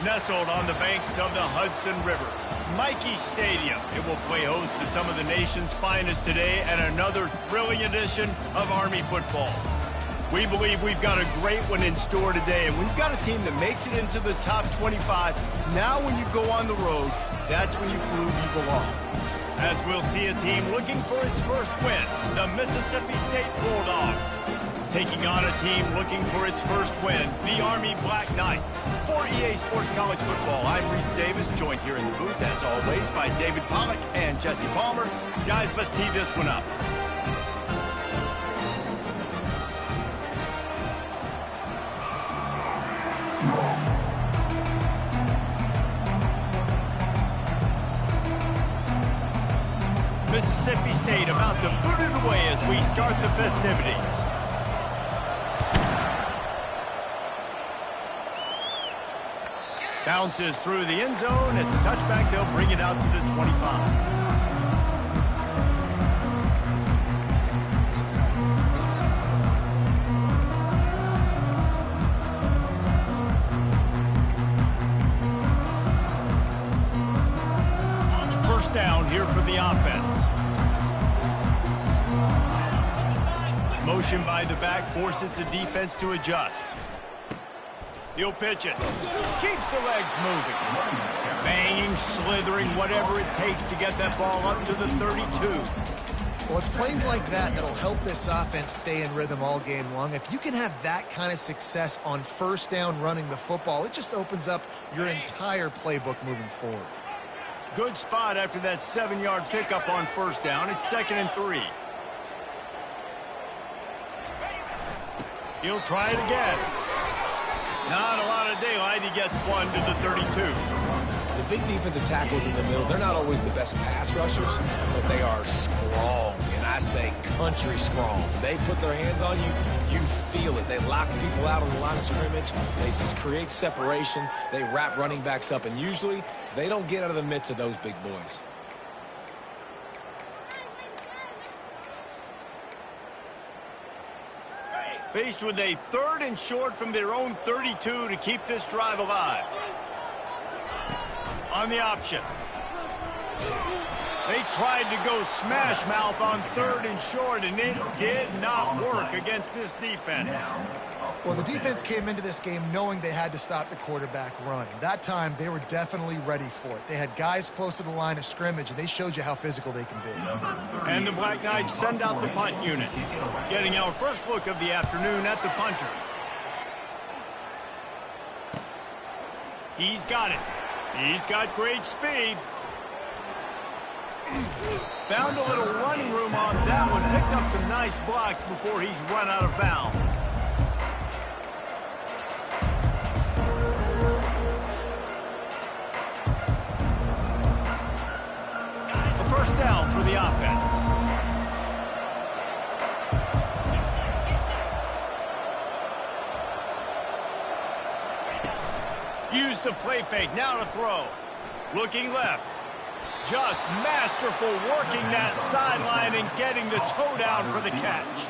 Nestled on the banks of the Hudson River, Michie Stadium. It will play host to some of the nation's finest today and another thrilling edition of Army football. We believe we've got a great one in store today, and we've got a team that makes it into the top 25. Now when you go on the road, that's when you prove you belong. As we'll see a team looking for its first win, the Mississippi State Bulldogs. Taking on a team looking for its first win, the Army Black Knights. For EA Sports College Football, I'm Reese Davis, joined here in the booth, as always, by David Pollack and Jesse Palmer. Guys, let's tee this one up. Mississippi State about to boot it away as we start the festivities. Bounces through the end zone. It's a touchback. They'll bring it out to the 25. First down here for the offense. Motion by the back forces the defense to adjust. He'll pitch it. Keeps the legs moving. Banging, slithering, whatever it takes to get that ball up to the 32. Well, it's plays like that that'll help this offense stay in rhythm all game long. If you can have that kind of success on first down running the football, it just opens up your entire playbook moving forward. Good spot after that 7-yard pickup on first down. It's 2nd and 3. He'll try it again. Not a lot of daylight. He gets one to the 32. The big defensive tackles in the middle, they're not always the best pass rushers, but they are strong, and I say country strong. They put their hands on you, you feel it. They lock people out on the line of scrimmage. They create separation. They wrap running backs up, and usually they don't get out of the midst of those big boys. Faced with a 3rd and short from their own 32 to keep this drive alive. On the option. They tried to go smash mouth on 3rd and short, and it did not work against this defense. Well, the defense came into this game knowing they had to stop the quarterback run. That time, they were definitely ready for it. They had guys close to the line of scrimmage, and they showed you how physical they can be. And the Black Knights send out the punt unit, getting our first look of the afternoon at the punter. He's got it. He's got great speed. Found a little running room on that one. Picked up some nice blocks before he's run out of bounds. First down for the offense. Use the play fake. Now to throw. Looking left. Just masterful working that sideline and getting the toe down for the catch.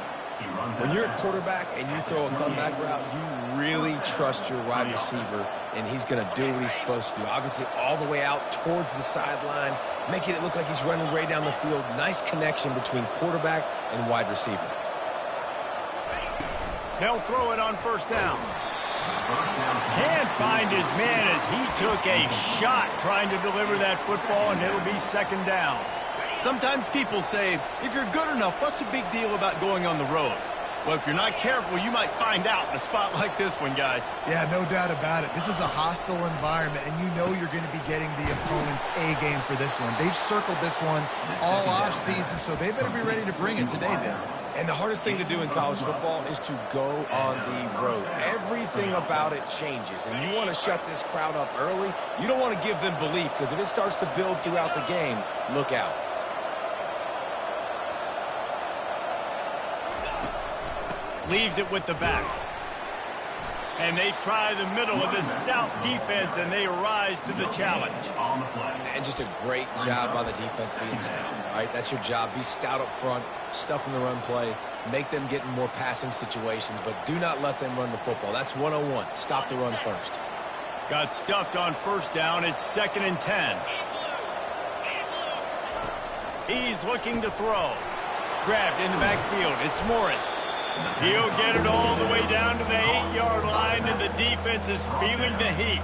When you're a quarterback and you throw a comeback route, you really trust your wide receiver, and he's going to do what he's supposed to do. Obviously, all the way out towards the sideline, making it look like he's running way down the field. Nice connection between quarterback and wide receiver. They'll throw it on first down. Can't find his man as he took a shot trying to deliver that football, and it'll be 2nd down. Sometimes people say, if you're good enough, what's the big deal about going on the road? Well, if you're not careful, you might find out in a spot like this one, guys. Yeah, no doubt about it. This is a hostile environment, and you know you're going to be getting the opponent's A game for this one. They've circled this one all off-season, so they better be ready to bring it today, then. And the hardest thing to do in college football is to go on the road. Everything about it changes, and you want to shut this crowd up early. You don't want to give them belief, because if it starts to build throughout the game, look out. Leaves it with the back. And they try the middle of this stout defense, and they rise to the challenge. And just a great job by the defense being stout, right? That's your job. Be stout up front, stuff in the run play, make them get in more passing situations, but do not let them run the football. That's 101. Stop the run first. Got stuffed on first down. It's 2nd and 10. He's looking to throw. Grabbed in the backfield. It's Morris. He'll get it all the way down to the 8-yard line, and the defense is feeling the heat.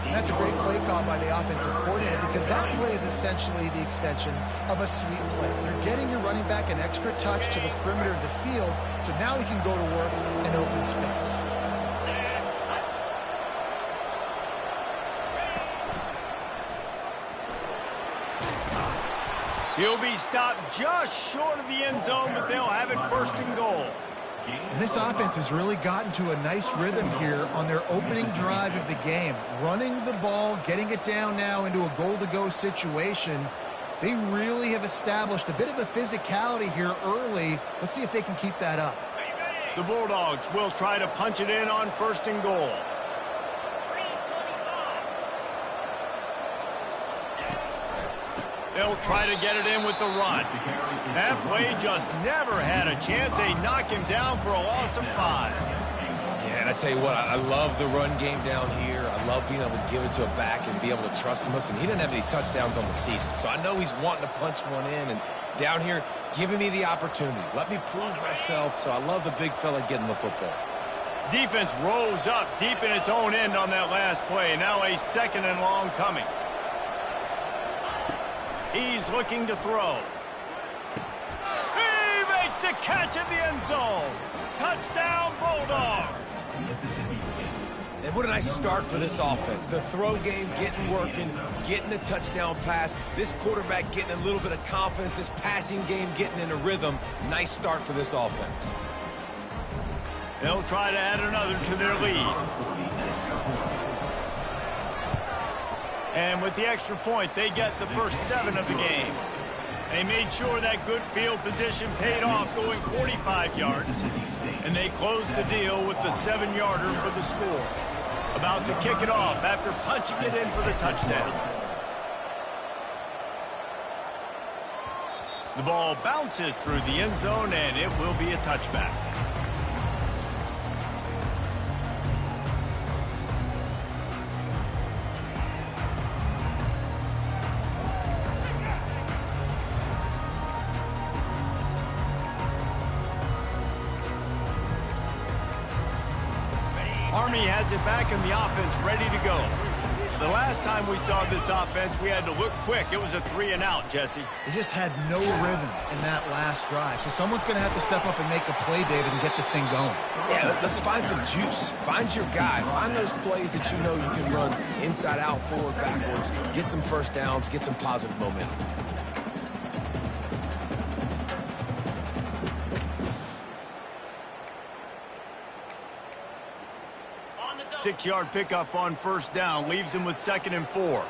And that's a great play call by the offensive coordinator, because that play is essentially the extension of a sweep play. You're getting your running back an extra touch to the perimeter of the field, so now he can go to work in open space. He'll be stopped just short of the end zone, but they'll have it 1st and goal. And this offense has really gotten to a nice rhythm here on their opening drive of the game. Running the ball, getting it down now into a goal-to-go situation. They really have established a bit of a physicality here early. Let's see if they can keep that up. The Bulldogs will try to punch it in on 1st and goal. They'll try to get it in with the run. That play just never had a chance. They knock him down for a loss of 5. Yeah, and I tell you what, I love the run game down here. I love being able to give it to a back and be able to trust him. Listen, he didn't have any touchdowns on the season, so I know he's wanting to punch one in. And down here, giving me the opportunity. Let me prove myself, so I love the big fella getting the football. Defense rolls up deep in its own end on that last play. Now a 2nd and long coming. He's looking to throw. He makes the catch in the end zone. Touchdown, Bulldogs. And what a nice start for this offense. The throw game getting working, getting the touchdown pass. This quarterback getting a little bit of confidence. This passing game getting in a rhythm. Nice start for this offense. They'll try to add another to their lead. And with the extra point, they get the first 7 of the game. They made sure that good field position paid off, going 45 yards. And they closed the deal with the 7-yarder for the score. About to kick it off after punching it in for the touchdown. The ball bounces through the end zone, and it will be a touchback. Army has it back in the offense, ready to go. The last time we saw this offense, we had to look quick. It was a 3-and-out, Jesse. They just had no rhythm in that last drive. So someone's going to have to step up and make a play, David, and get this thing going. Yeah, let's find some juice. Find your guy. Find those plays that you know you can run inside out, forward, backwards. Get some first downs. Get some positive momentum. Six-yard pickup on first down leaves him with 2nd and 4.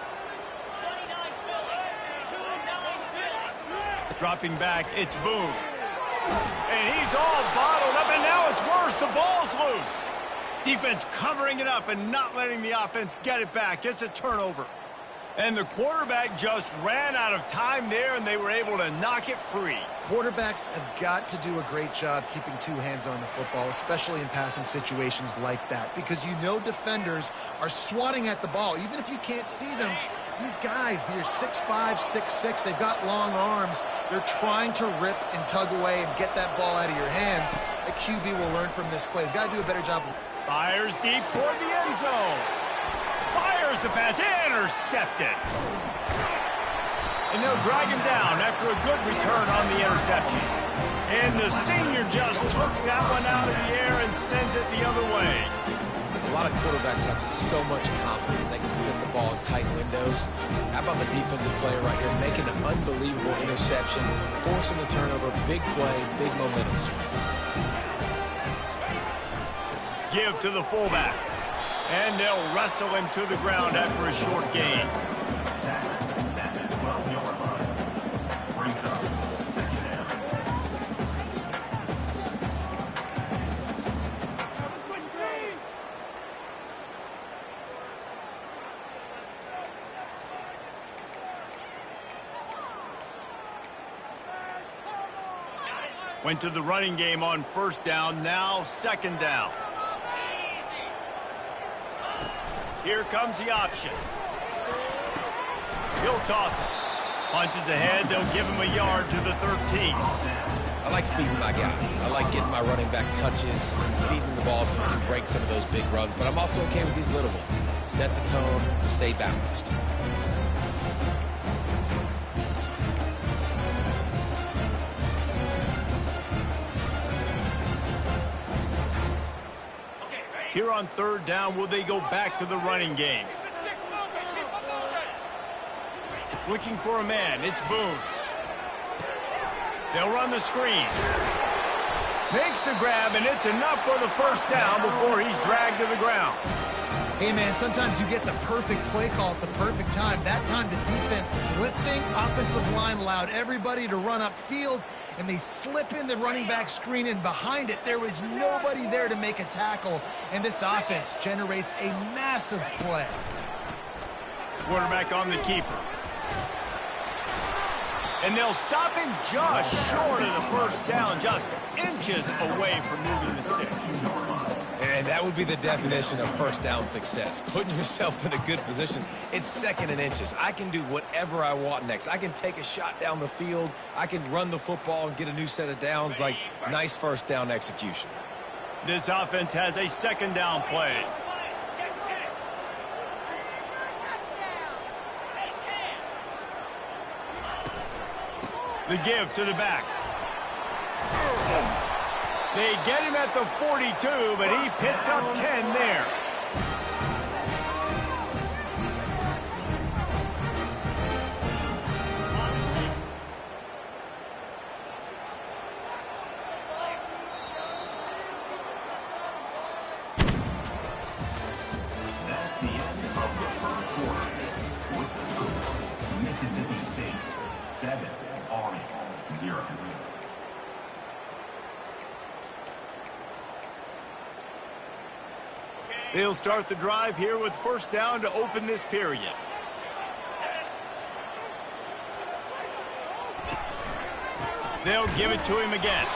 Dropping back, it's Boone. And he's all bottled up, and now it's worse. The ball's loose. Defense covering it up and not letting the offense get it back. It's a turnover. And the quarterback just ran out of time there, and they were able to knock it free. Quarterbacks have got to do a great job keeping two hands on the football, especially in passing situations like that, because you know defenders are swatting at the ball. Even if you can't see them, these guys, they're 6'5", 6'6", they've got long arms. They're trying to rip and tug away and get that ball out of your hands. The QB will learn from this play. He's got to do a better job. Fires deep toward the end zone. Fires the pass, intercepted. And they'll drag him down after a good return on the interception. And the senior just took that one out of the air and sends it the other way. A lot of quarterbacks have so much confidence that they can fit the ball in tight windows. How about the defensive player right here making an unbelievable interception, forcing the turnover, big play, big momentum swing. Give to the fullback. And they'll wrestle him to the ground after a short gain. Went to the running game on first down, now 2nd down. Here comes the option. He'll toss it. Punches ahead. They'll give him a yard to the 13. I like feeding my guy. I like getting my running back touches, feeding the ball so he can break some of those big runs. But I'm also okay with these little ones. Set the tone, stay balanced. Here on third down, will they go back to the running game? Looking for a man. It's Boone. They'll run the screen. Makes the grab, and it's enough for the first down before he's dragged to the ground. Hey, man, sometimes you get the perfect play call at the perfect time. That time, the defense blitzing, offensive line allowed everybody to run upfield, and they slip in the running back screen, and behind it, there was nobody there to make a tackle, and this offense generates a massive play. Quarterback on the keeper. And they'll stop him just short of the first down, just inches away from moving the sticks. And that would be the definition of first down success. Putting yourself in a good position. It's second and inches. I can do whatever I want next. I can take a shot down the field. I can run the football and get a new set of downs. Like, nice first down execution. This offense has a second down play. The give to the back. They get him at the 42, but he picked up 10 there. That's the end of the first quarter. With the score, Mississippi State 7, Army 0. They'll start the drive here with first down to open this period. They'll give it to him again.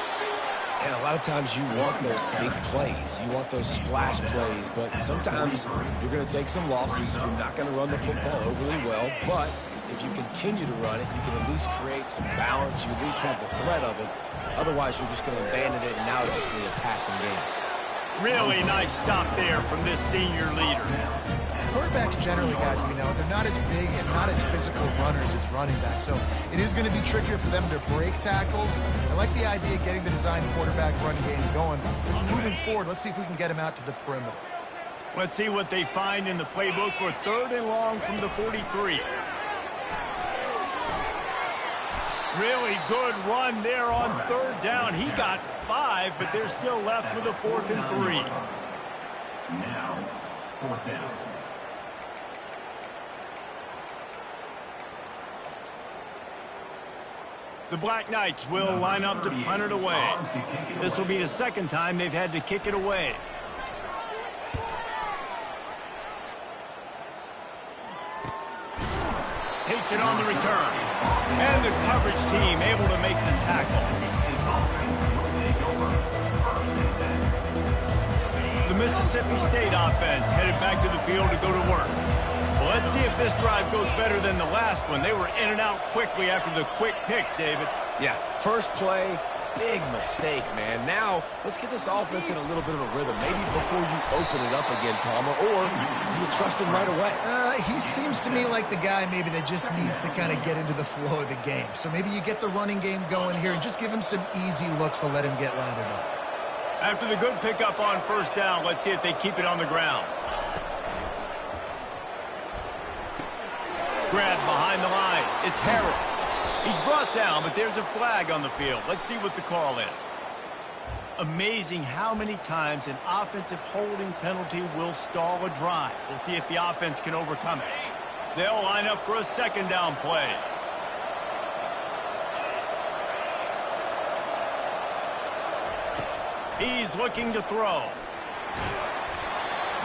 And a lot of times you want those big plays. You want those splash plays. But sometimes you're going to take some losses. You're not going to run the football overly well. But if you continue to run it, you can at least create some balance. You at least have the threat of it. Otherwise, you're just going to abandon it, and now it's just going to be a passing game. Really nice stop there from this senior leader. Quarterbacks generally, guys, we know, they're not as big and not as physical runners as running backs. So it is going to be trickier for them to break tackles. I like the idea of getting the design quarterback run game going. Moving forward, let's see if we can get him out to the perimeter. Let's see what they find in the playbook for third and long from the 43. Really good run there on third down. He got 5, but they're still left with a 4th and 3. Now, fourth down. The Black Knights will line up to punt it away. This will be the second time they've had to kick it away. Takes it on the return. And the coverage team able to make the tackle. The Mississippi State offense headed back to the field to go to work. Well, let's see if this drive goes better than the last one. They were in and out quickly after the quick pick, David. Yeah, first play, big mistake, man. Now, let's get this offense in a little bit of a rhythm. Maybe before you open it up again, Palmer, or do you trust him right away? He seems to me like the guy maybe that just needs to kind of get into the flow of the game. So maybe you get the running game going here and just give him some easy looks to let him get lathered up. After the good pickup on first down, let's see if they keep it on the ground. Grab behind the line. It's Harrell. He's brought down, but there's a flag on the field. Let's see what the call is. Amazing how many times an offensive holding penalty will stall a drive. We'll see if the offense can overcome it. They'll line up for a second down play. He's looking to throw.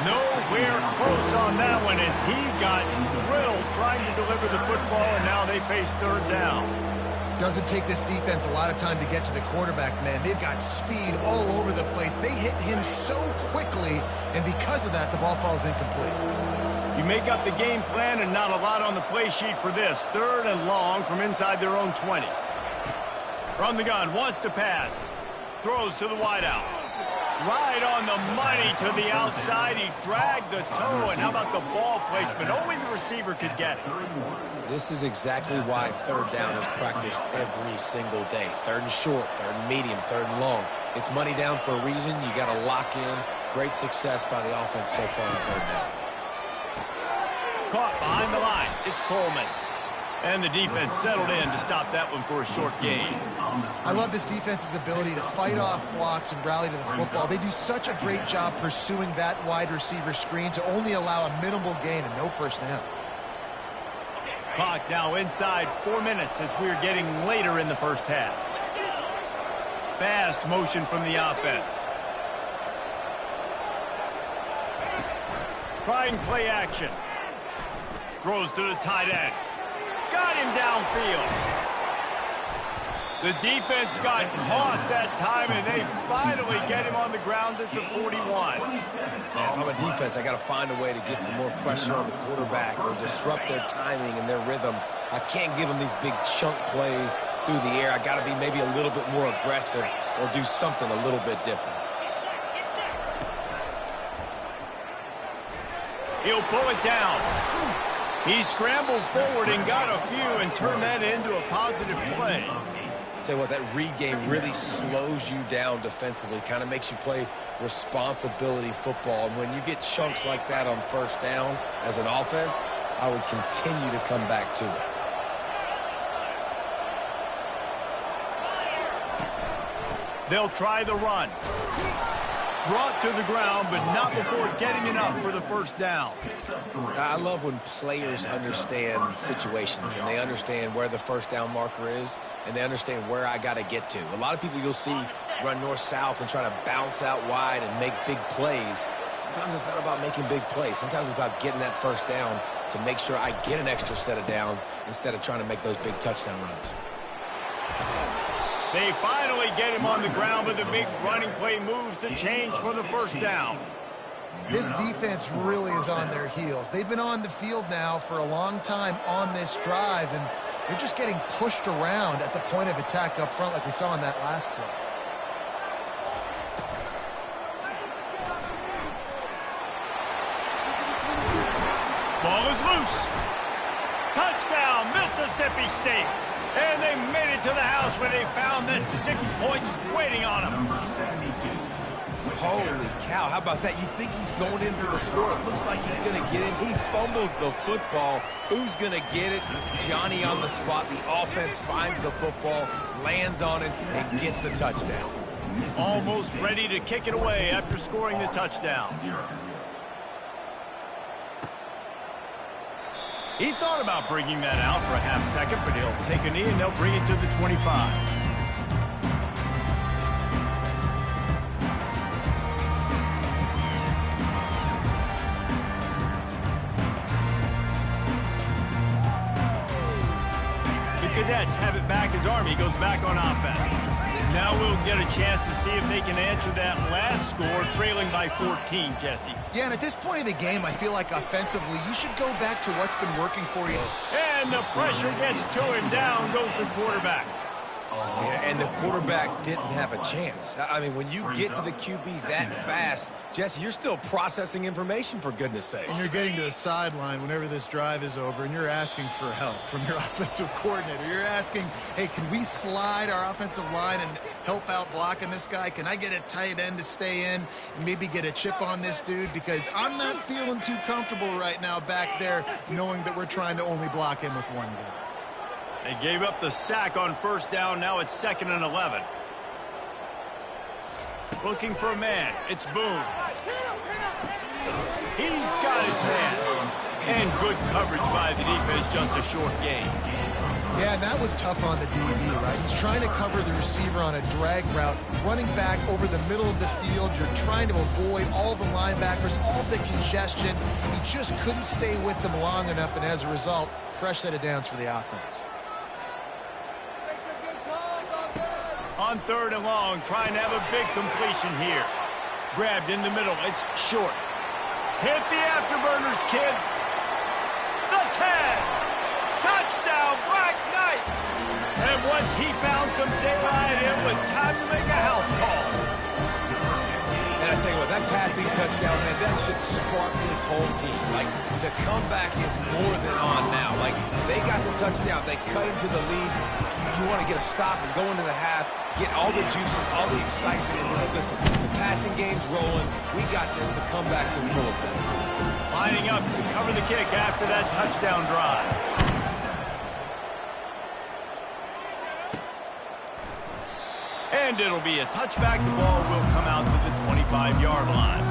Nowhere close on that one as he got drilled trying to deliver the football, and now they face third down. Doesn't take this defense a lot of time to get to the quarterback, man. They've got speed all over the place. They hit him so quickly, and because of that, the ball falls incomplete. You make up the game plan and not a lot on the play sheet for this. 3rd and long from inside their own 20. From the gun, wants to pass. Throws to the wideout. Right on the money to the outside. He dragged the toe, and how about the ball placement? Only the receiver could get it. This is exactly why 3rd down is practiced every single day. 3rd and short, 3rd and medium, 3rd and long. It's money down for a reason. You got to lock in. Great success by the offense so far on 3rd down. Caught behind the line. It's Coleman. And the defense settled in to stop that one for a short gain. I love this defense's ability to fight off blocks and rally to the football. They do such a great job pursuing that wide receiver screen to only allow a minimal gain and no first down. Clock now inside 4 minutes as we're getting later in the first half. Fast motion from the offense. Trying play action. Throws to the tight end. Got him downfield. The defense got caught that time, and they finally get him on the ground at the 41. Man, if I'm a defense, I got to find a way to get some more pressure on the quarterback or disrupt their timing and their rhythm. I can't give them these big chunk plays through the air. I got to be maybe a little bit more aggressive or do something a little bit different. He'll pull it down. He scrambled forward and got a few and turned that into a positive play. Tell you what, that read game really slows you down defensively, kind of makes you play responsibility football. And when you get chunks like that on first down as an offense, I would continue to come back to it. They'll try the run. Brought to the ground, but not before getting enough for the first down. I love when players understand situations and they understand where the first down marker is and they understand where I got to get to. A lot of people you'll see run north-south and try to bounce out wide and make big plays. Sometimes it's not about making big plays. Sometimes it's about getting that first down to make sure I get an extra set of downs instead of trying to make those big touchdown runs. They finally get him on the ground, but the big running play moves the change for the first down. This defense really is on their heels. They've been on the field now for a long time on this drive, and they're just getting pushed around at the point of attack up front like we saw in that last play. Ball is loose. Touchdown, Mississippi State. And they made it to the house where they found that 6 points waiting on them. Holy cow, how about that? You think he's going in for the score. It looks like he's going to get in. He fumbles the football. Who's going to get it? Johnny on the spot. The offense finds the football, lands on it, and gets the touchdown. Almost ready to kick it away after scoring the touchdown. He thought about bringing that out for a half second, but he'll take a knee and they'll bring it to the 25. The Cadets have it back as Army goes back on offense. Now we'll get a chance to see if they can answer that last score, trailing by 14, Jesse. Yeah, and at this point of the game, I feel like offensively, you should go back to what's been working for you. And the pressure gets to him. Down goes the quarterback. Yeah, and the quarterback didn't have a chance. I mean, when you get to the QB that fast, Jesse, you're still processing information, for goodness sakes. And you're getting to the sideline whenever this drive is over, and you're asking for help from your offensive coordinator. You're asking, hey, can we slide our offensive line and help out blocking this guy? Can I get a tight end to stay in and maybe get a chip on this dude? Because I'm not feeling too comfortable right now back there knowing that we're trying to only block him with one guy. They gave up the sack on first down. Now it's 2nd and 11. Looking for a man. It's Boone. He's got his man. And good coverage by the defense. Just a short gain. Yeah, and that was tough on the DB, right? He's trying to cover the receiver on a drag route, running back over the middle of the field. You're trying to avoid all the linebackers, all the congestion. He just couldn't stay with them long enough, and as a result, fresh set of downs for the offense. On 3rd and long, trying to have a big completion here. Grabbed in the middle. It's short. Hit the afterburners, kid. Touchdown, Black Knights! And once he found some daylight, it was time to make a house call. And I tell you what, that passing touchdown, man, that should spark this whole team. Like, the comeback is more than on now. Like, they got the touchdown. They cut into the lead. You want to get a stop and go into the half, get all the juices, all the excitement. And listen, the passing game's rolling. We got this. The comeback's in full effect. Lining up to cover the kick after that touchdown drive. And it'll be a touchback. The ball will come out to the 25-yard line.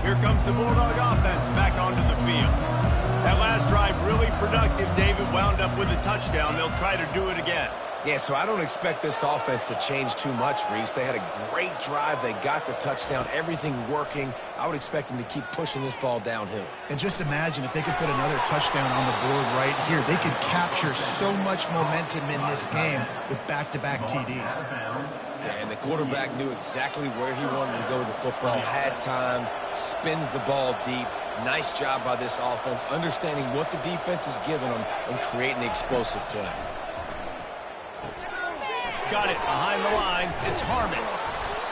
Here comes the Bulldog offense back onto the field. That last drive really productive. David wound up with a touchdown. They'll try to do it again. Yeah, so I don't expect this offense to change too much, Reese. They had a great drive. They got the touchdown. Everything working. I would expect them to keep pushing this ball downhill. And just imagine if they could put another touchdown on the board right here. They could capture so much momentum in this game with back-to-back TDs. Yeah, and the quarterback knew exactly where he wanted to go with the football, had time, spins the ball deep. Nice job by this offense, understanding what the defense is giving them and creating the explosive play. Got it behind the line. It's Harmon.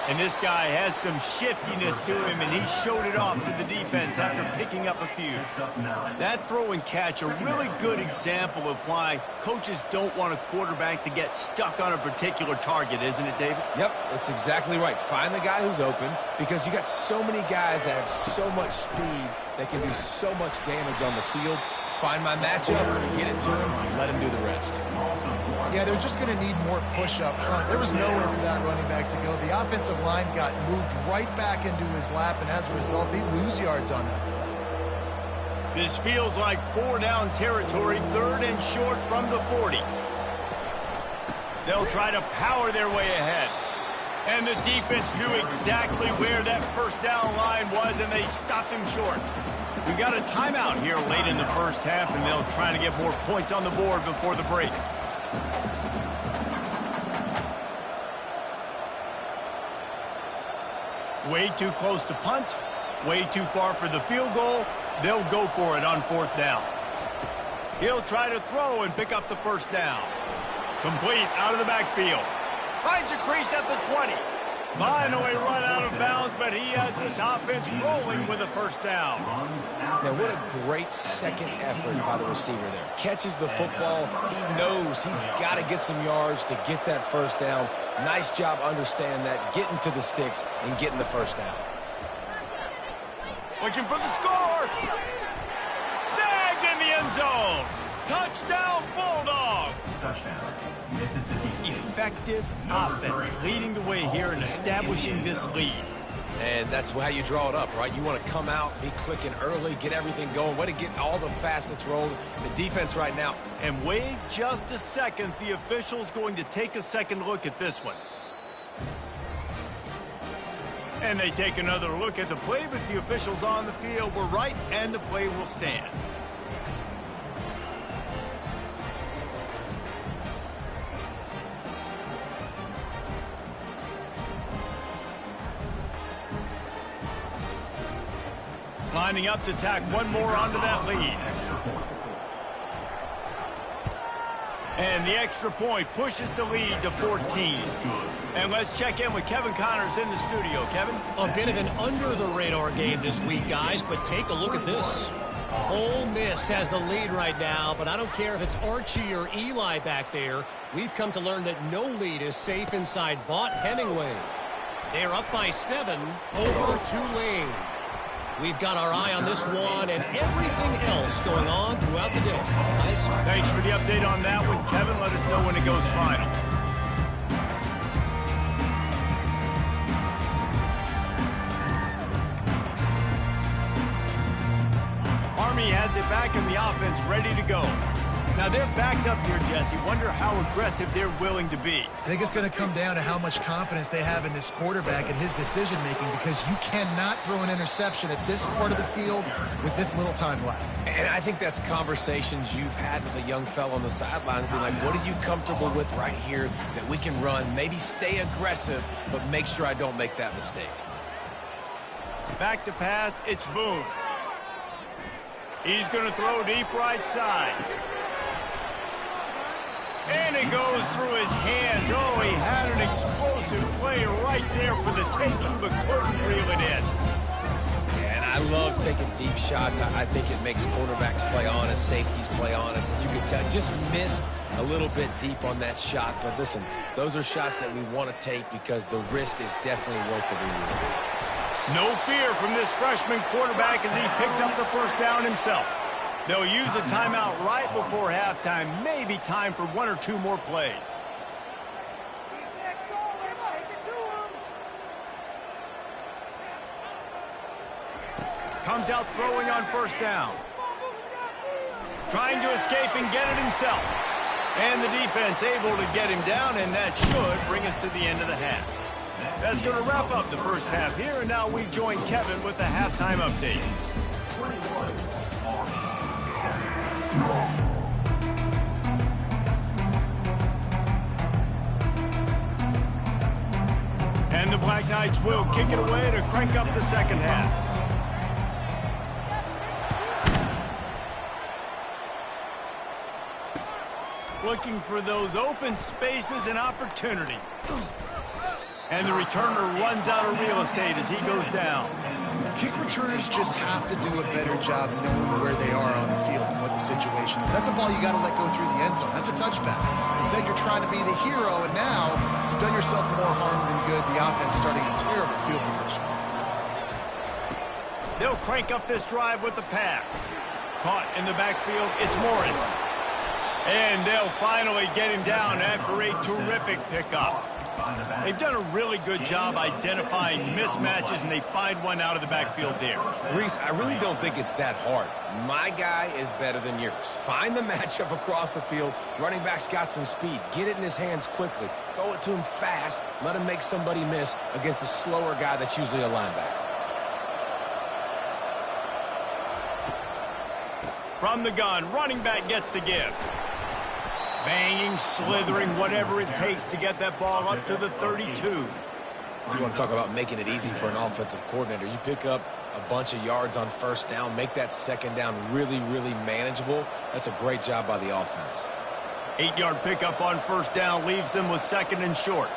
And this guy has some shiftiness to him, and he showed it off to the defense after picking up a few. That throw and catch, a really good example of why coaches don't want a quarterback to get stuck on a particular target, isn't it, David? Yep, that's exactly right. Find the guy who's open, because you got so many guys that have so much speed that can do so much damage on the field. Find my matchup, get it to him, let him do the rest. Yeah, they're just going to need more push up front. There was nowhere for that running back to go. The offensive line got moved right back into his lap, and as a result, they lose yards on that. This feels like 4-down territory, 3rd and short from the 40. They'll try to power their way ahead. And the defense knew exactly where that 1st down line was, and they stopped him short. We've got a timeout here late in the first half, and they'll try to get more points on the board before the break. Way too close to punt, way too far for the field goal. They'll go for it on 4th down. He'll try to throw and pick up the 1st down. Complete out of the backfield. Finds a crease at the 20. Finally run out of bounds, but he has this offense rolling with a 1st down. Now, what a great second effort by the receiver there. Catches the football. He knows he's got to get some yards to get that 1st down. Nice job understanding that, getting to the sticks and getting the 1st down. Looking for the score. Snagged in the end zone. Touchdown, Bulldogs. Touchdown, Mississippi State. Effective offense leading the way here and establishing this lead. And that's how you draw it up, right? You want to come out, be clicking early, get everything going, way to get all the facets rolling. The defense right now. And wait just a second. The official's going to take a second look at this one. And they take another look at the play, but the officials on the field were right, and the play will stand. Lining up to tack one more onto that lead. And the extra point pushes the lead to 14. And let's check in with Kevin Connors in the studio. Kevin? A bit of an under-the-radar game this week, guys, but take a look at this. Ole Miss has the lead right now, but I don't care if it's Archie or Eli back there. We've come to learn that no lead is safe inside Vaught-Hemingway. They're up by 7 over Tulane. We've got our eye on this one and everything else going on throughout the day. Guys? Thanks for the update on that one, Kevin. Let us know when it goes final. Army has it back in the offense, ready to go. Now, they're backed up here, Jesse. Wonder how aggressive they're willing to be. I think it's going to come down to how much confidence they have in this quarterback and his decision-making, because you cannot throw an interception at this part of the field with this little time left. And I think that's conversations you've had with a young fellow on the sidelines, being like, what are you comfortable with right here that we can run? Maybe stay aggressive, but make sure I don't make that mistake. Back to pass, it's Boone. He's going to throw deep right side. And it goes through his hands. Oh, he had an explosive play right there for the taking, but couldn't reel it in. Yeah, and I love taking deep shots. I think it makes quarterbacks play honest, safeties play honest, and you can tell just missed a little bit deep on that shot. But listen, those are shots that we want to take because the risk is definitely worth the reward. No fear from this freshman quarterback as he picks up the first down himself. They'll use a timeout right before halftime. Maybe time for one or two more plays. Comes out throwing on first down. Trying to escape and get it himself. And the defense able to get him down, and that should bring us to the end of the half. That's going to wrap up the first half here, and now we join Kevin with the halftime update. And the Black Knights will kick it away to crank up the second half. Looking for those open spaces and opportunity. And the returner runs out of real estate as he goes down. Kick returners just have to do a better job knowing where they are on the field and what the situation is. That's a ball you got to let go through the end zone. That's a touchback. Instead, you're trying to be the hero, and now you've done yourself more harm than good. The offense starting in terrible field position. They'll crank up this drive with the pass. Caught in the backfield, it's Morris. And they'll finally get him down after a terrific pickup. They've done a really good job identifying mismatches, and they find one out of the backfield there. Reese, I really don't think it's that hard. My guy is better than yours. Find the matchup across the field. Running back's got some speed. Get it in his hands quickly. Throw it to him fast. Let him make somebody miss against a slower guy that's usually a linebacker. From the gun, running back gets to give. Banging, slithering, whatever it takes to get that ball up to the 32. You want to talk about making it easy for an offensive coordinator. You pick up a bunch of yards on first down, make that second down really, really manageable. That's a great job by the offense. 8-yard pickup on first down leaves them with second and short.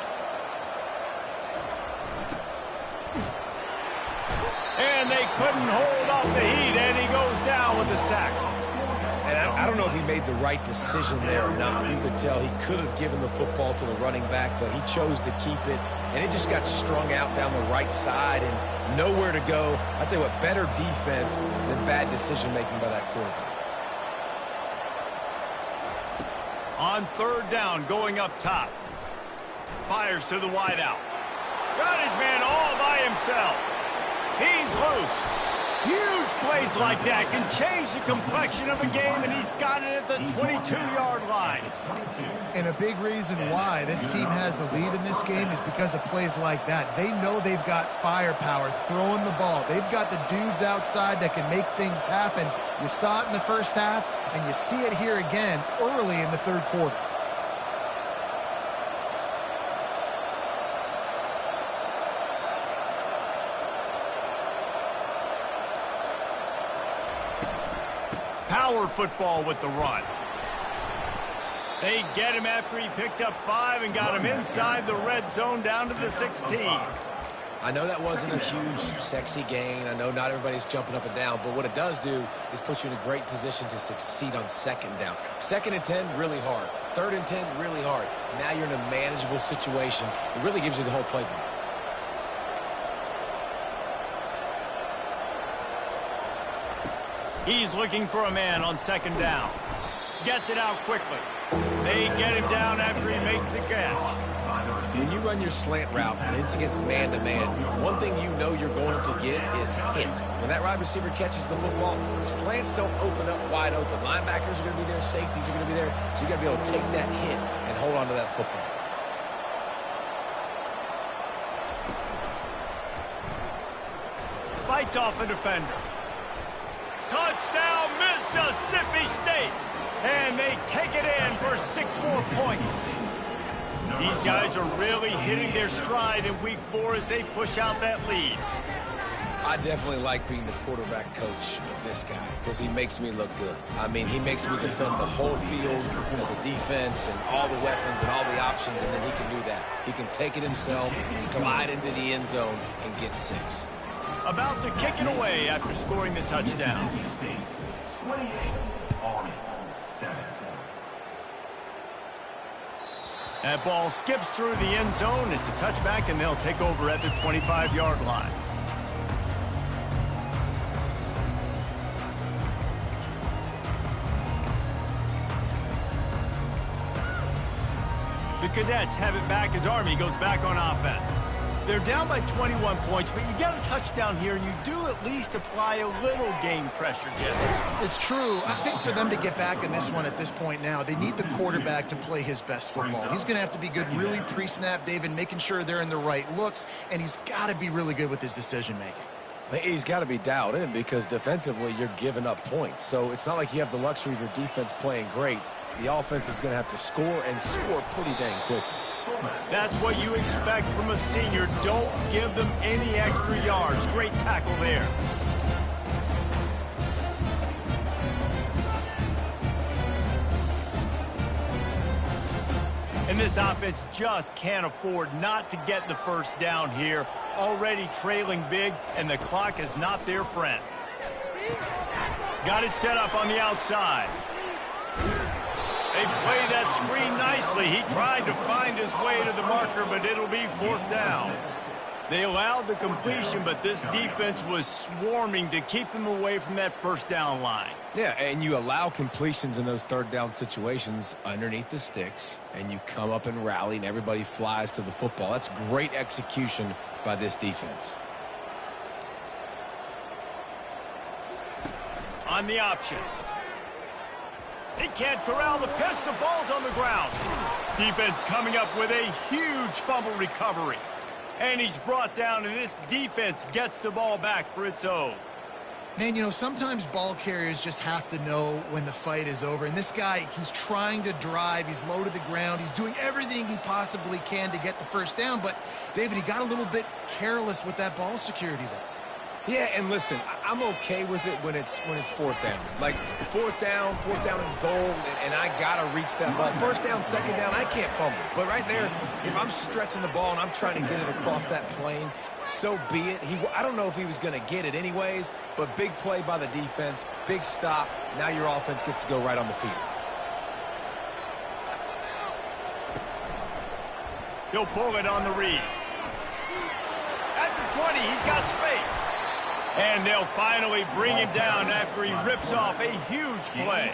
And they couldn't hold off the heat, and he goes down with a sack. And I don't know if he made the right decision there or not. You could tell he could have given the football to the running back, but he chose to keep it, and it just got strung out down the right side and nowhere to go. I tell you what, better defense than bad decision-making by that quarterback. On third down, going up top. Fires to the wideout. Got his man all by himself. He's loose. Huge plays like that can change the complexion of a game, and he's got it at the 22-yard line. And a big reason why this team has the lead in this game is because of plays like that. They know they've got firepower throwing the ball. They've got the dudes outside that can make things happen. You saw it in the first half, and you see it here again early in the third quarter. Power football with the run. They get him after he picked up 5 and got him inside the red zone down to the 16. I know that wasn't a huge, sexy gain. I know not everybody's jumping up and down, but what it does do is put you in a great position to succeed on second down. 2nd and 10, really hard. 3rd and 10, really hard. Now you're in a manageable situation. It really gives you the whole playbook. He's looking for a man on second down. Gets it out quickly. They get him down after he makes the catch. When you run your slant route and it's against man-to-man, one thing you know you're going to get is hit. When that wide receiver catches the football, slants don't open up wide open. Linebackers are going to be there, safeties are going to be there, so you got to be able to take that hit and hold on to that football. Fights off a defender. Touchdown, Mississippi State. And they take it in for 6 more points. These guys are really hitting their stride in week 4 as they push out that lead. I definitely like being the quarterback coach of this guy because he makes me look good. I mean, he makes me defend the whole field as a defense and all the weapons and all the options, and then he can do that. He can take it himself, glide into the end zone, and get 6. About to kick it away after scoring the touchdown. 28, Army, 7. That ball skips through the end zone. It's a touchback, and they'll take over at the 25-yard line. The Cadets have it back as Army goes back on offense. They're down by 21 points, but you get a touchdown here, and you do at least apply a little game pressure, Jesse. It's true. I think for them to get back in this one at this point now, they need the quarterback to play his best football. He's going to have to be good really pre-snap, David, making sure they're in the right looks, and he's got to be really good with his decision-making. He's got to be dialed in because defensively you're giving up points. So it's not like you have the luxury of your defense playing great. The offense is going to have to score and score pretty dang quickly. That's what you expect from a senior. Don't give them any extra yards. Great tackle there. And this offense just can't afford not to get the first down here. Already trailing big, and the clock is not their friend. Got it set up on the outside. They play that screen nicely. He tried to find his way to the marker, but it'll be 4th down. They allowed the completion, but this defense was swarming to keep them away from that first down line. Yeah, and you allow completions in those 3rd down situations underneath the sticks, and you come up and rally, and everybody flies to the football. That's great execution by this defense. On the option. He can't corral the pitch. The ball's on the ground. Defense coming up with a huge fumble recovery. And he's brought down, and this defense gets the ball back for its own. Man, you know, sometimes ball carriers just have to know when the fight is over. And this guy, he's trying to drive. He's low to the ground. He's doing everything he possibly can to get the first down. But, David, he got a little bit careless with that ball security there. Yeah, and listen, I'm okay with it when it's 4th down. Like, 4th down and goal, and I got to reach that ball. 1st down, 2nd down, I can't fumble. But right there, if I'm stretching the ball and I'm trying to get it across that plane, so be it. I don't know if he was going to get it anyways, but big play by the defense, big stop. Now your offense gets to go right on the field. He'll pull it on the read. At the 20, he's got space. And they'll finally bring him down after he rips off a huge play.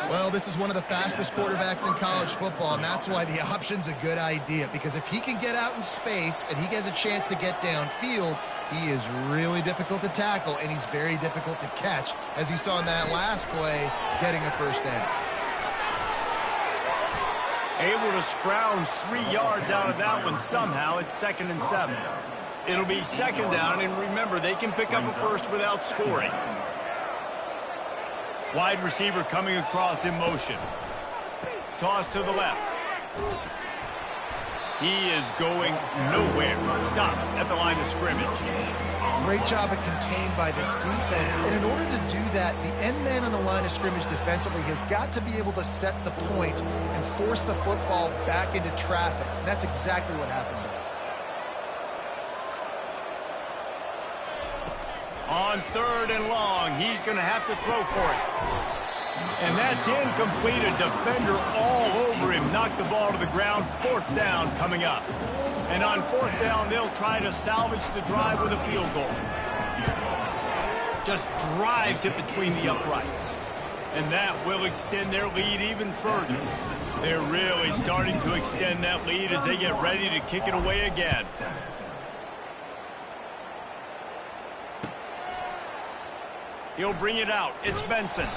Well, this is one of the fastest quarterbacks in college football, and that's why the option's a good idea. Because if he can get out in space and he has a chance to get downfield, he is really difficult to tackle, and he's very difficult to catch, as you saw in that last play, getting a first down. Able to scrounge 3 yards out of that one somehow. It's 2nd and 7. It'll be 2nd down, and remember, they can pick up a first without scoring. Wide receiver coming across in motion. Toss to the left. He is going nowhere. Stop at the line of scrimmage. Great job of contained by this defense. And in order to do that, the end man on the line of scrimmage defensively has got to be able to set the point and force the football back into traffic. And that's exactly what happened there. On 3rd and long, he's going to have to throw for it. And that's incomplete. A defender all over him. Knocked the ball to the ground. 4th down coming up. And on 4th down, they'll try to salvage the drive with a field goal. Just drives it between the uprights. And that will extend their lead even further. They're really starting to extend that lead as they get ready to kick it away again. He'll bring it out. It's Benson.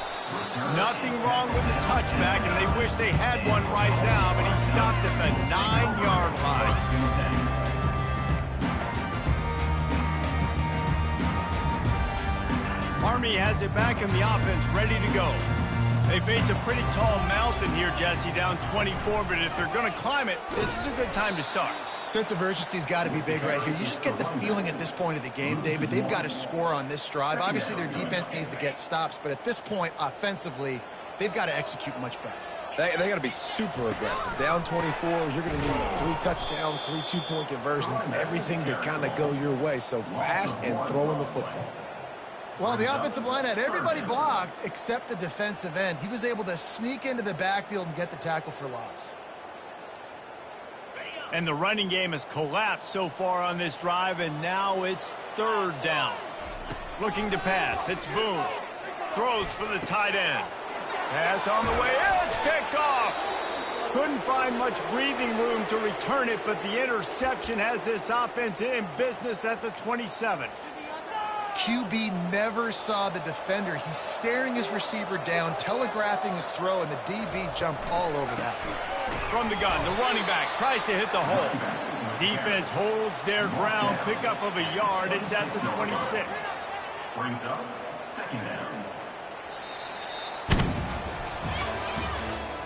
Nothing wrong with the touchback, and they wish they had one right now, but he stopped at the 9-yard line. Army has it back in the offense, ready to go. They face a pretty tall mountain here, Jesse, down 24, but if they're going to climb it, this is a good time to start. Sense of urgency's got to be big right here. You just get the feeling at this point of the game, David, they've got to score on this drive. Obviously, their defense needs to get stops, but at this point, offensively, they've got to execute much better. They got to be super aggressive. Down 24, you're going to need 3 touchdowns, 3 two-point conversions, and everything to kind of go your way. So fast and throwing the football. Well, the offensive line had everybody blocked except the defensive end. He was able to sneak into the backfield and get the tackle for loss. And the running game has collapsed so far on this drive, and now it's 3rd down. Looking to pass. It's Boone. Throws for the tight end. Pass on the way. It's picked off. Couldn't find much breathing room to return it, but the interception has this offense in business at the 27. QB never saw the defender. He's staring his receiver down, telegraphing his throw, and the DB jumped all over that. From the gun, the running back tries to hit the hole. Defense holds their ground, pickup of a yard. It's at the 26. Brings up 2nd down.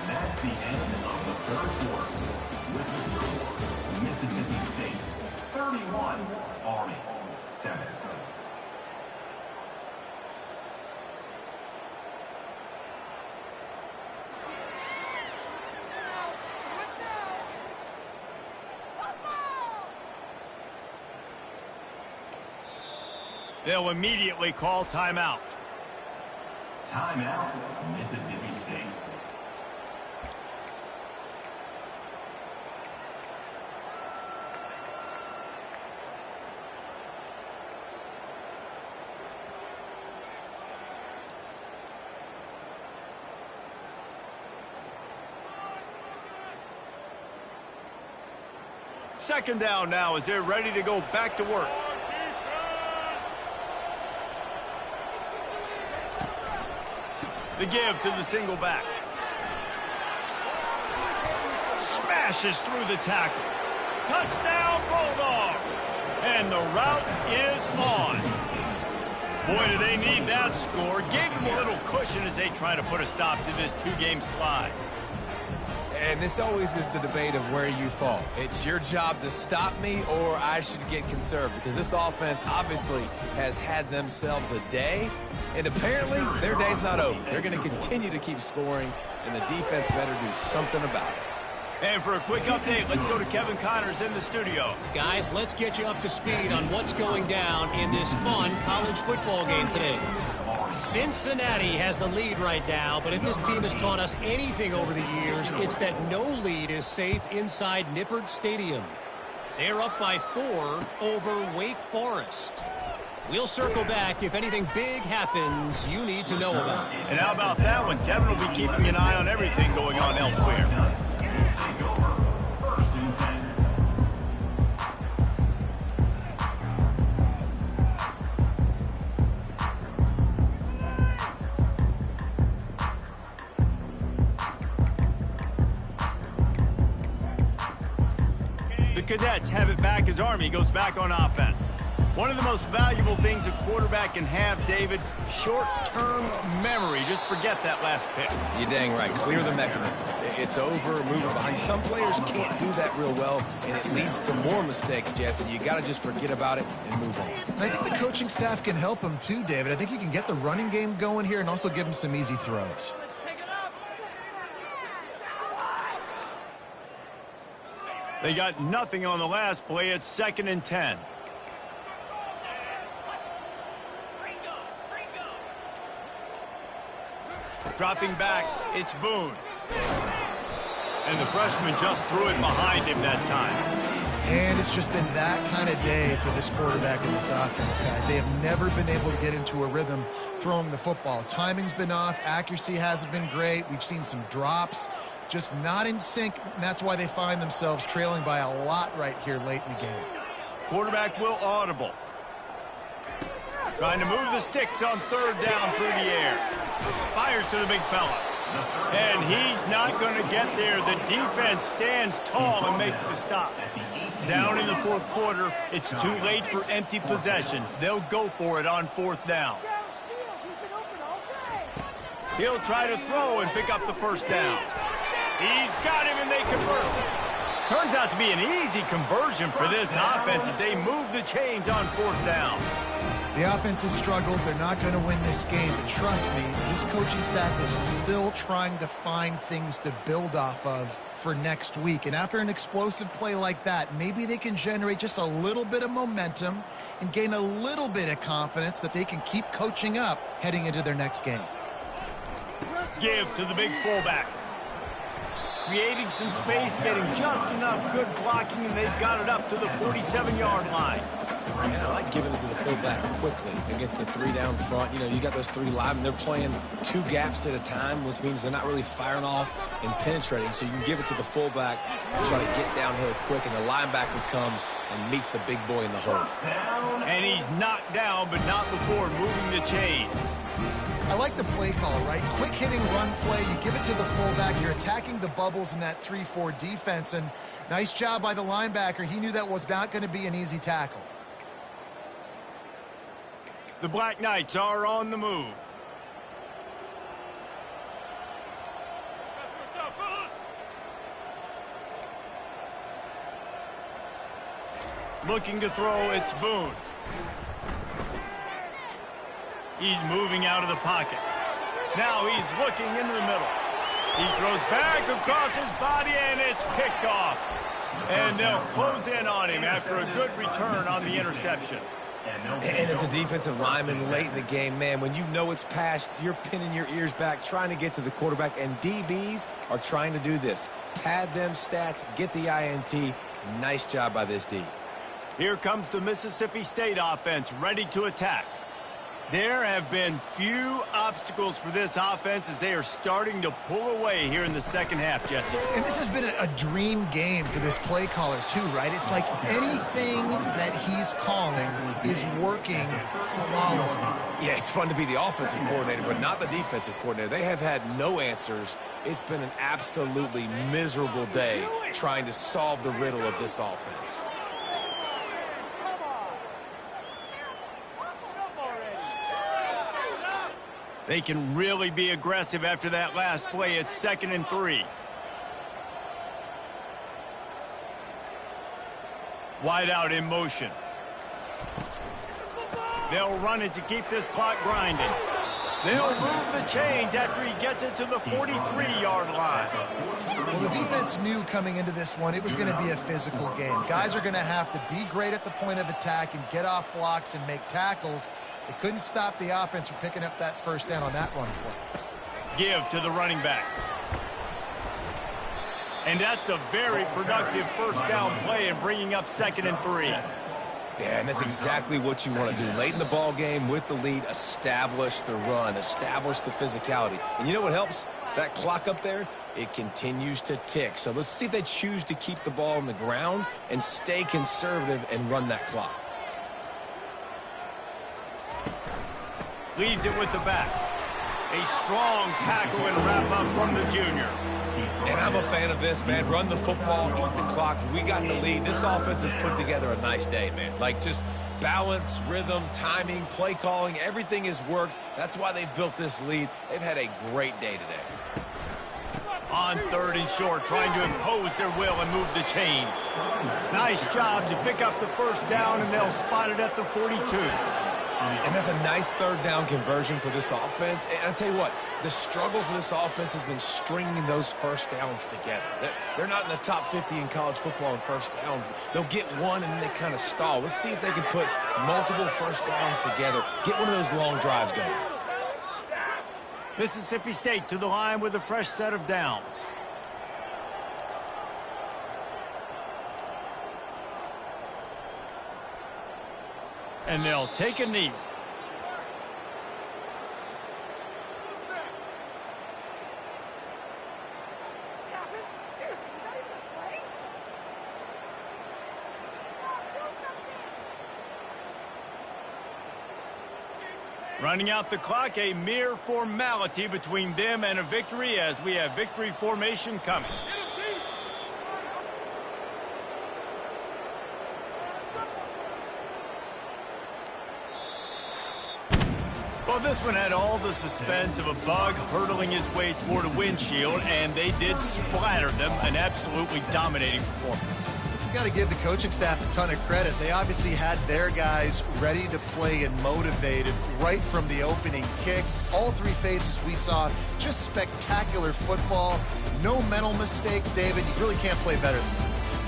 That's the end of the 3rd quarter. With the score, Mississippi State 31, Army 7. They'll immediately call timeout. Timeout, Mississippi State. Second down now as they're ready to go back to work. The give to the single back. Smashes through the tackle. Touchdown, Bulldogs! And the route is on. Boy, do they need that score. Gave them a little cushion as they try to put a stop to this 2-game slide. And this always is the debate of where you fall. It's your job to stop me or I should get conservative, because this offense obviously has had themselves a day, and apparently their day's not over. They're going to continue to keep scoring, and the defense better do something about it. And for a quick update, let's go to Kevin Connors in the studio. Guys, let's get you up to speed on what's going down in this fun college football game today. Cincinnati has the lead right now, but if this team has taught us anything over the years, it's that no lead is safe inside Nippert Stadium. They're up by 4 over Wake Forest. We'll circle back if anything big happens you need to know about. And how about that one? Kevin will be keeping an eye on everything going on elsewhere. The Cadets have it back as Army goes back on offense. One of the most valuable things a quarterback can have, David, short-term memory. Just forget that last pick. You're dang right. Clear the mechanism. It's over, moving behind. Some players can't do that real well, and it leads to more mistakes, Jesse. You got to just forget about it and move on. And I think the coaching staff can help him too, David. I think you can get the running game going here and also give him some easy throws. They got nothing on the last play. It's 2nd and 10. Dropping back, it's Boone. And the freshman just threw it behind him that time. And it's just been that kind of day for this quarterback and this offense, guys. They have never been able to get into a rhythm throwing the football. Timing's been off. Accuracy hasn't been great. We've seen some drops. just not in sync, and that's why they find themselves trailing by a lot right here late in the game. Quarterback will audible. Trying to move the sticks on third down through the air. Fires to the big fella. And he's not going to get there. The defense stands tall and makes the stop. Down in the fourth quarter, it's too late for empty possessions. They'll go for it on fourth down. He'll try to throw and pick up the first down. He's got him and they convert. Turns out to be an easy conversion for this offense as they move the chains on fourth down. The offense has struggled. They're not going to win this game. But trust me, this coaching staff is still trying to find things to build off of for next week. And after an explosive play like that, maybe they can generate just a little bit of momentum and gain a little bit of confidence that they can keep coaching up heading into their next game. Give to the big fullback. Creating some space, getting just enough good blocking, and they've got it up to the 47-yard line. Yeah, I like giving it to the fullback quickly against the three down front. You know, you got those three live, and they're playing two gaps at a time, which means they're not really firing off and penetrating. So you can give it to the fullback and try to get downhill quick, and the linebacker comes and meets the big boy in the hole. And he's knocked down, but not before moving the chains. I like the play call, right? Quick hitting run play. You give it to the fullback. You're attacking the bubbles in that 3-4 defense. And nice job by the linebacker. He knew that was not going to be an easy tackle. The Black Knights are on the move. Looking to throw, it's Boone. He's moving out of the pocket. Now he's looking into the middle. He throws back across his body, and it's picked off. And they'll close in on him after a good return on the interception. And as a defensive lineman late in the game, man, when you know it's passed, you're pinning your ears back, trying to get to the quarterback, and DBs are trying to do this. Pad them stats, get the INT. Nice job by this D. Here comes the Mississippi State offense ready to attack. There have been few obstacles for this offense as they are starting to pull away here in the second half, Jesse. And this has been a dream game for this play caller too, right? It's like anything that he's calling is working flawlessly. Yeah, it's fun to be the offensive coordinator, but not the defensive coordinator. They have had no answers. It's been an absolutely miserable day trying to solve the riddle of this offense. They can really be aggressive after that last play. It's 2nd and 3. Wide out in motion. They'll run it to keep this clock grinding. They'll move the chains after he gets it to the 43-yard line. Well, the defense knew coming into this one it was going to be a physical game. Guys are going to have to be great at the point of attack and get off blocks and make tackles. They couldn't stop the offense from picking up that first down on that run play. Give to the running back. And that's a very productive first down play and bringing up 2nd and 3. Yeah, and that's exactly what you want to do. Late in the ball game with the lead, establish the run, establish the physicality. And you know what helps? That clock up there, it continues to tick. So let's see if they choose to keep the ball on the ground and stay conservative and run that clock. Leaves it with the back. A strong tackle and wrap up from the junior. And I'm a fan of this, man. Run the football, eat the clock. We got the lead. This offense has put together a nice day, man. Like just balance, rhythm, timing, play calling, everything has worked. That's why they've built this lead. They've had a great day today. On 3rd and short, trying to impose their will and move the chains. Nice job to pick up the first down, and they'll spot it at the 42. And that's a nice 3rd down conversion for this offense. And I'll tell you what, the struggle for this offense has been stringing those first downs together. They're not in the top 50 in college football in first downs. They'll get one and then they kind of stall. Let's see if they can put multiple first downs together, get one of those long drives going. Mississippi State to the line with a fresh set of downs. And they'll take a knee. Running out the clock, a mere formality between them and a victory as we have victory formation coming. Well, this one had all the suspense of a bug hurtling his way toward a windshield, and they did splatter them. An absolutely dominating performance. Got to give the coaching staff a ton of credit. They obviously had their guys ready to play and motivated right from the opening kick. All three phases we saw, just spectacular football. No mental mistakes, David. You really can't play better than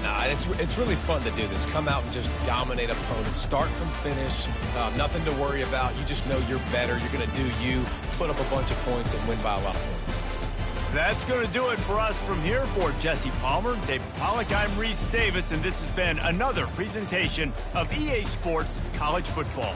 that. Nah, it's really fun to do this. Come out and just dominate opponents. Start from finish. Nothing to worry about. You just know you're better. You're going to do you, put up a bunch of points, and win by a lot of points. That's going to do it for us from here. For Jesse Palmer, David Pollack, I'm Reese Davis, and this has been another presentation of EA Sports College Football.